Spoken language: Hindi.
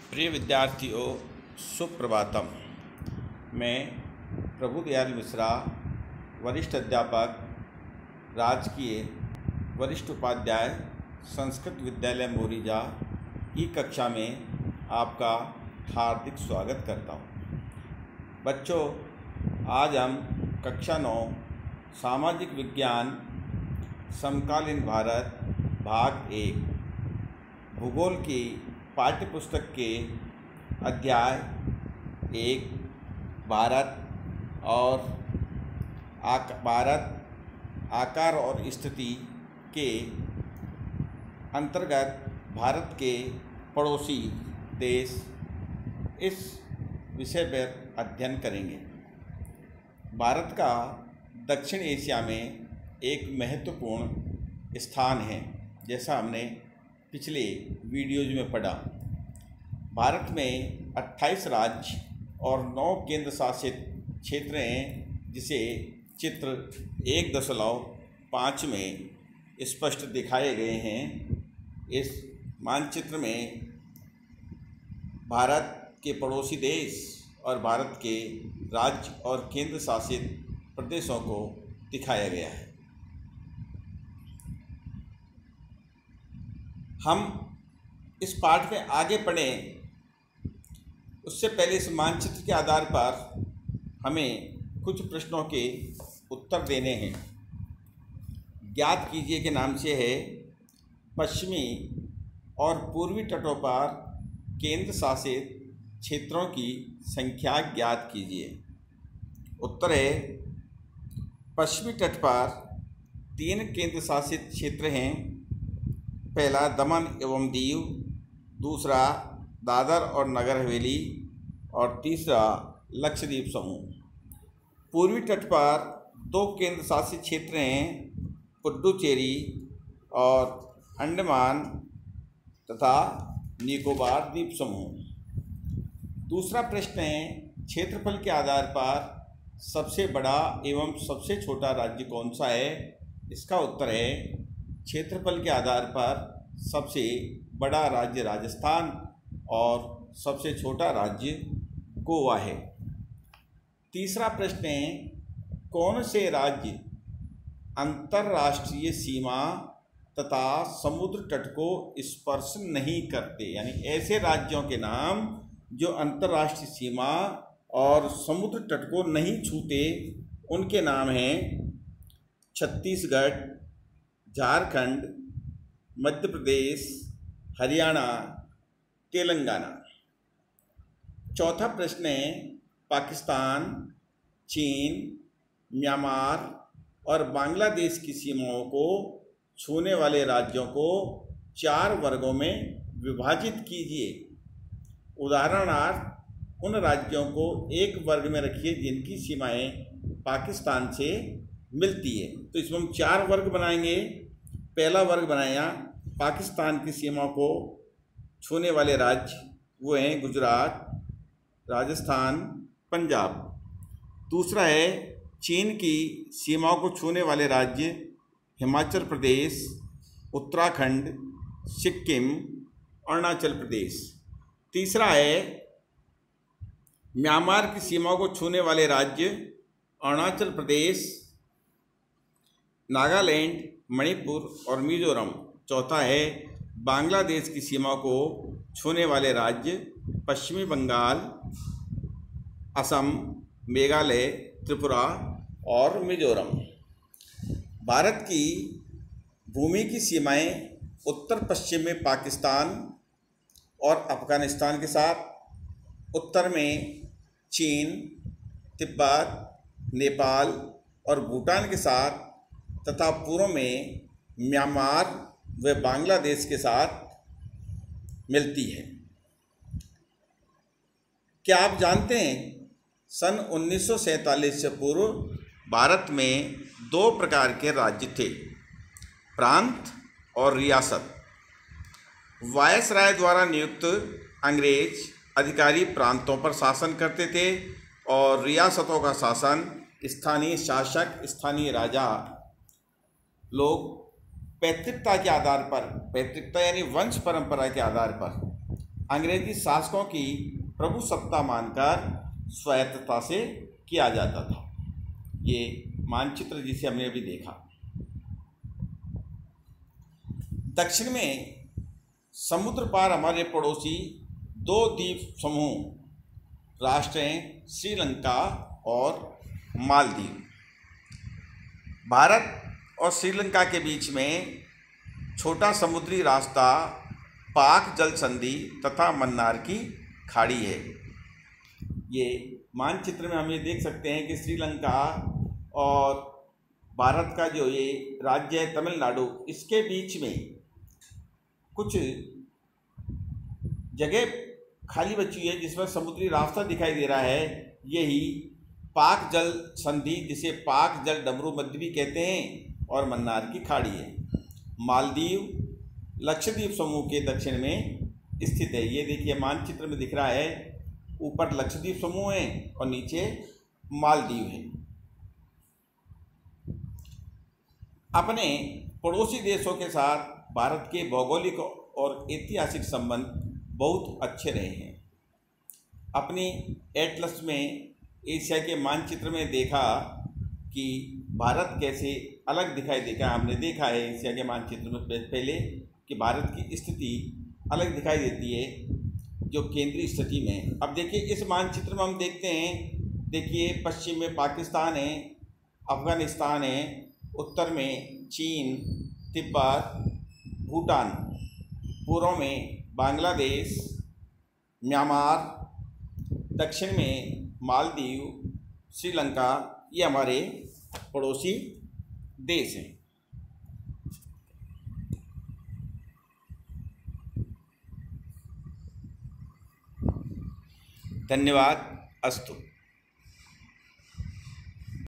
प्रिय विद्यार्थियों, सुप्रभातम। मैं प्रभुदयाल मिश्रा, वरिष्ठ अध्यापक, राजकीय वरिष्ठ उपाध्याय, संस्कृत विद्यालय मोरीजा की कक्षा में आपका हार्दिक स्वागत करता हूँ। बच्चों, आज हम कक्षा 9 सामाजिक विज्ञान समकालीन भारत भाग 1 भूगोल की पाठ्यपुस्तक के अध्याय 1 भारत आकार और स्थिति के अंतर्गत भारत के पड़ोसी देश इस विषय पर अध्ययन करेंगे। भारत का दक्षिण एशिया में एक महत्वपूर्ण स्थान है, जैसा हमने पिछले वीडियोज में पढ़ा। भारत में 28 राज्य और 9 केंद्र शासित क्षेत्र हैं, जिसे चित्र 1.5 में स्पष्ट दिखाए गए हैं। इस मानचित्र में भारत के पड़ोसी देश और भारत के राज्य और केंद्र शासित प्रदेशों को दिखाया गया है। हम इस पाठ में आगे बढ़ें उससे पहले इस मानचित्र के आधार पर हमें कुछ प्रश्नों के उत्तर देने हैं। ज्ञात कीजिए के नाम से है, पश्चिमी और पूर्वी तटों पर केंद्र शासित क्षेत्रों की संख्या ज्ञात कीजिए। उत्तर है, पश्चिमी तट पर 3 केंद्र शासित क्षेत्र हैं। पहला दमन एवं दीव, दूसरा दादर और नगर हवेली और तीसरा लक्षद्वीप समूह। पूर्वी तट पर 2 केंद्र शासित क्षेत्र हैं, पुडुचेरी और अंडमान तथा निकोबार द्वीप समूह। दूसरा प्रश्न है, क्षेत्रफल के आधार पर सबसे बड़ा एवं सबसे छोटा राज्य कौन सा है? इसका उत्तर है, क्षेत्रफल के आधार पर सबसे बड़ा राज्य राजस्थान और सबसे छोटा राज्य गोवा है। तीसरा प्रश्न है, कौन से राज्य अंतर्राष्ट्रीय सीमा तथा समुद्र तट को स्पर्श नहीं करते? यानी ऐसे राज्यों के नाम जो अंतर्राष्ट्रीय सीमा और समुद्र तट को नहीं छूते, उनके नाम हैं छत्तीसगढ़, झारखंड, मध्य प्रदेश, हरियाणा, तेलंगाना। चौथा प्रश्न है, पाकिस्तान, चीन, म्यांमार और बांग्लादेश की सीमाओं को छूने वाले राज्यों को 4 वर्गों में विभाजित कीजिए। उदाहरणार्थ, उन राज्यों को एक वर्ग में रखिए जिनकी सीमाएं पाकिस्तान से मिलती है। तो इसमें हम 4 वर्ग बनाएंगे। पहला वर्ग बनाया, पाकिस्तान की सीमा को छूने वाले राज्य, वो हैं गुजरात, राजस्थान, पंजाब। दूसरा है, चीन की सीमाओं को छूने वाले राज्य, हिमाचल प्रदेश, उत्तराखंड, सिक्किम, अरुणाचल प्रदेश। तीसरा है, म्यांमार की सीमाओं को छूने वाले राज्य, अरुणाचल प्रदेश, नागालैंड, मणिपुर और मिजोरम। चौथा है, बांग्लादेश की सीमा को छूने वाले राज्य, पश्चिमी बंगाल, असम, मेघालय, त्रिपुरा और मिजोरम। भारत की भूमि की सीमाएं उत्तर पश्चिम में पाकिस्तान और अफगानिस्तान के साथ, उत्तर में चीन, तिब्बत, नेपाल और भूटान के साथ तथा पूर्व में म्यांमार व बांग्लादेश के साथ मिलती है। क्या आप जानते हैं, सन 1947 से पूर्व भारत में 2 प्रकार के राज्य थे, प्रांत और रियासत। वायसराय द्वारा नियुक्त अंग्रेज अधिकारी प्रांतों पर शासन करते थे और रियासतों का शासन स्थानीय शासक, स्थानीय राजा लोग पैतृकता के आधार पर, पैतृकता यानी वंश परंपरा के आधार पर अंग्रेजी शासकों की प्रभुसत्ता मानकर स्वायत्तता से किया जाता था। ये मानचित्र जिसे हमने अभी देखा। दक्षिण में समुद्र पार हमारे पड़ोसी दो द्वीप समूह राष्ट्र हैं, श्रीलंका और मालदीव। भारत और श्रीलंका के बीच में छोटा समुद्री रास्ता पाक जल संधि तथा मन्नार की खाड़ी है। ये मानचित्र में हम ये देख सकते हैं कि श्रीलंका और भारत का जो ये राज्य है तमिलनाडु, इसके बीच में कुछ जगह खाली बची है जिसमें समुद्री रास्ता दिखाई दे रहा है। यही पाक जल संधि, जिसे पाक जल डमरू मध्य भी कहते हैं, और मन्नार की खाड़ी है। मालदीव लक्षद्वीप समूह के दक्षिण में स्थित है। ये देखिए मानचित्र में दिख रहा है, ऊपर लक्षद्वीप समूह है और नीचे मालदीव है। अपने पड़ोसी देशों के साथ भारत के भौगोलिक और ऐतिहासिक संबंध बहुत अच्छे रहे हैं। अपनी एटलस में एशिया के मानचित्र में देखा कि भारत कैसे अलग दिखाई देगा। हमने देखा है एशिया के मानचित्र में पहले कि भारत की स्थिति अलग दिखाई देती है जो केंद्रीय स्थिति में। अब देखिए इस मानचित्र में हम देखते हैं, देखिए पश्चिम में पाकिस्तान है, अफगानिस्तान है, उत्तर में चीन, तिब्बत, भूटान, पूर्व में बांग्लादेश, म्यांमार, दक्षिण में मालदीव, श्रीलंका, ये हमारे पड़ोसी देश हैं। धन्यवाद। अस्तु।